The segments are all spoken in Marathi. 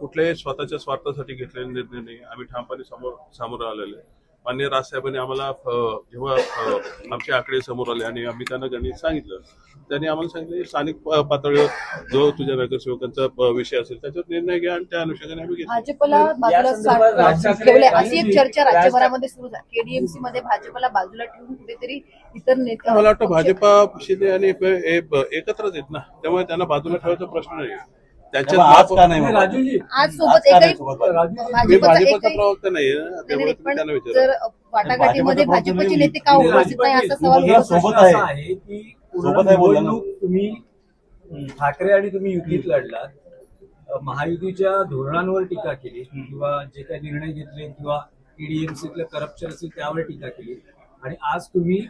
कुठल्याही स्वतःच्या स्वार्थासाठी घेतलेले निर्णय नाही. आम्ही ठामपणे सामोरं आलेले आहे. माननीय राजसाहेबांनी आम्हाला जेव्हा आमचे आकडे समोर आले आणि आम्ही त्यांना गणित सांगितलं, त्यांनी आम्हाला सांगितलं की स्थानिक पातळीवर जो तुझ्या नगरसेवकांचा विषय असेल त्याच्यावर निर्णय घ्या आणि त्या अनुषंगाने आम्ही घेतला. भाजपला बाजूला ठेवले अशी एक चर्चा राज्यभरामध्ये सुरू झाली. केडीएमसी मध्ये भाजपला बाजूला ठेवून कुठेतरी इतर नेते, मला वाटतं भाजपा शिंदे आणि एकत्रच आहेत ना, त्यामुळे त्यांना बाजूला ठेवायचा प्रश्न नाही. आज का नाही राजूजी? आज सोबत एकही मी भाजपचा प्रवक्ता नाहीये ना, त्यामुळे तुम्ही त्यांना विचारा. जर वाटाघाटीमध्ये भाजपचे नेते का उपस्थित नाही असा सवाल सोबत आहे की निवडणूक तुम्ही ठाकरे आणि तुम्ही युतीत लढलात, महायुतीच्या धोरणांवर टीका केली किंवा जे काही निर्णय घेतले किंवा ईडीएमसीतलं करप्शन असेल त्यावर टीका केली आणि आज तुम्ही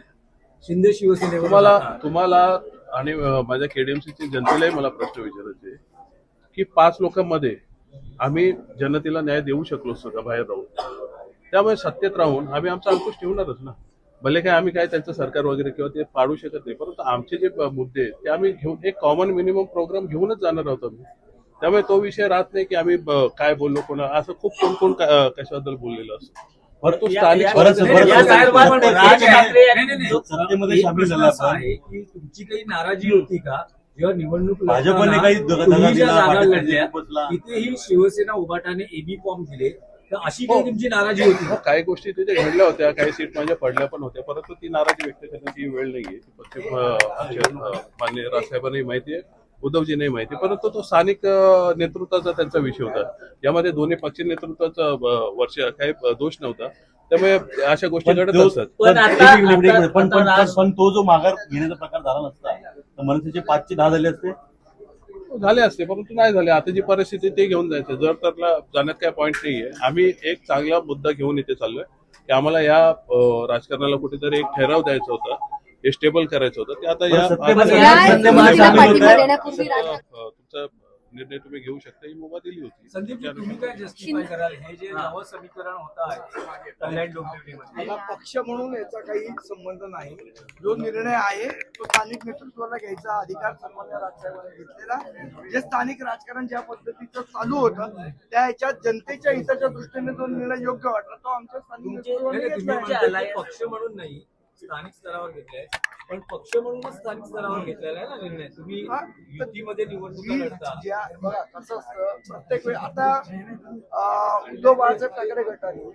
शिंदे शिवसेनेवर तुम्हाला आणि माझ्या केडीएमसीच्या जनतेलाही मला प्रश्न विचारायचे की 5 लोकांमध्ये आम्ही जनतेला न्याय देऊ शकलो असतो का बाहेर राहून? त्यामुळे सत्तेत राहून आम्ही आमचा अंकुश ठेवणारच ना. भले काय आम्ही काय त्यांचं सरकार वगैरे किंवा ते पाडू शकत नाही, परंतु आमचे जे मुद्दे आहेत ते आम्ही घेऊन एक कॉमन मिनिमम प्रोग्राम घेऊनच जाणार आहोत आम्ही. त्यामुळे तो विषय राहत नाही की आम्ही काय बोललो कोणा, असं खूप कोण कशाबद्दल बोललेलं असतं. परंतु स्थानिक सत्तेमध्ये सामील झाला आहे की तुमची काही नाराजी होती का जेव्हा निवडणूक भाजपने काही जागा लढल्या तिथेही शिवसेना उभाटाने एबी फॉर्म दिले, तर अशी काही तुमची नाराजी होती? काही गोष्टी तिथे घडल्या होत्या, काही सीट माझ्या पडल्या पण होत्या, परंतु ती नाराजी व्यक्त करण्याची वेळ नाहीये. माननीय राजसाहेबांनाही माहिती आहे, उद्धवजी नाही माहिती, परंतु तो स्थानिक नेतृत्वाचा त्यांचा विषय होता. यामध्ये दोन्ही पक्ष नेतृत्वाचा वर्ष काही दोष नव्हता. त्यामुळे अशा गोष्टी घडत असतात. पण तो जो माघार घेण्याचा प्रकार झाला नसता तर मनसेचे 5 चे 10 झाले असते, परंतु नाही झाले. आता जी परिस्थिती ते घेऊन जायचं, जर त्याला जाण्यात काय पॉईंट नाहीये. आम्ही एक चांगला मुद्दा घेऊन इथे चाललोय की आम्हाला या राजकारणाला कुठेतरी एक ठराव द्यायचा होता, हे स्टेबल करायचं होतं. ते आता तुमचा निर्णय तुम्ही घेऊ शकता, ही मुभा दिली होती. संदीप, तुम्ही काय जस्टिफाय कराल हे जे नवं समीकरण होत आहे कल्याण डोंबिवलीमध्ये? मला पक्ष म्हणून याचा काही संबंध नाही. जो निर्णय आहे तो स्थानिक नेतृत्वाला घ्यायचा अधिकार सर्वांना राजकारणाने घेतलेला. जे स्थानिक राजकारण ज्या पद्धतीचं चालू होतं त्या ह्याच्यात जनतेच्या हिताच्या दृष्टीने जो निर्णय योग्य वाटला तो आमच्या स्थानिक नेतृत्वाने घेतला. पक्ष म्हणून नाही, स्थानिक स्तरावर घेतलाय, पण पक्ष म्हणूनच स्थानिक स्तरावर घेतलेला आहे ना निर्णय. तुम्ही युतीमध्ये निवडणूक लढता. बघा कसं असतं, प्रत्येक वेळी आता उद्धव बाळासाहेब ठाकरे गटाने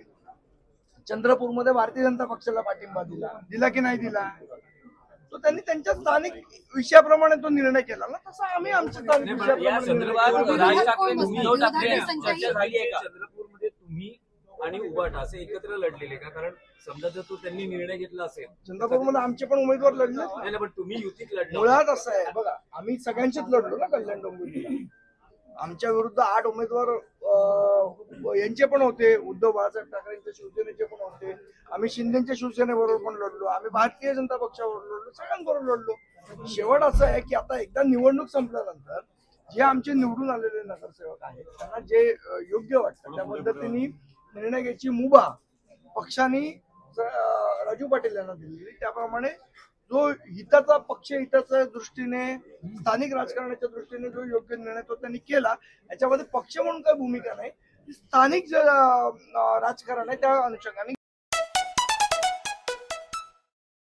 चंद्रपूरमध्ये भारतीय जनता पक्षाला पाठिंबा दिला की नाही दिला? तो त्यांनी त्यांच्या स्थानिक विषयाप्रमाणे तो निर्णय केला ना, तसा आम्ही आमच्या स्थानिक चंद्रपूरमध्ये तुम्ही आणि उभाट असे एकत्र लढलेले का? कारण समजा जर तो त्यांनी निर्णय घेतला असेल, चंद्रपूरमध्ये आमचे पण उमेदवार लढले नाही, पण तुम्ही युतीत लढले. मुळात असं आहे बघा, आम्ही सगळ्यांचेच लढलो ना कल्याण डोंबिवलीला. आमच्या विरुद्ध 8 उमेदवार यांचे पण होते, उद्धव बाळासाहेब ठाकरेंच्या शिवसेनेचे पण होते. आम्ही शिंदेच्या शिवसेनेबरोबर पण लढलो, आम्ही भारतीय जनता पक्षाबरोबर लढलो, सगळ्यांबरोबर लढलो. शेवट असं आहे की आता एकदा निवडणूक संपल्यानंतर जे आमचे निवडून आलेले नगरसेवक आहेत त्यांना जे योग्य वाटतं त्या पद्धतीने निर्णय घ्यायची मुभा पक्षाने राजू पाटील यांना दिली. त्याप्रमाणे जो हिताचा पक्ष हिताच्या दृष्टीने स्थानिक राजकारणाच्या दृष्टीने जो योग्य निर्णय तो त्यांनी केला. याच्यामध्ये पक्ष म्हणून काही भूमिका नाही, स्थानिक जे राजकारण आहे त्या अनुषंगाने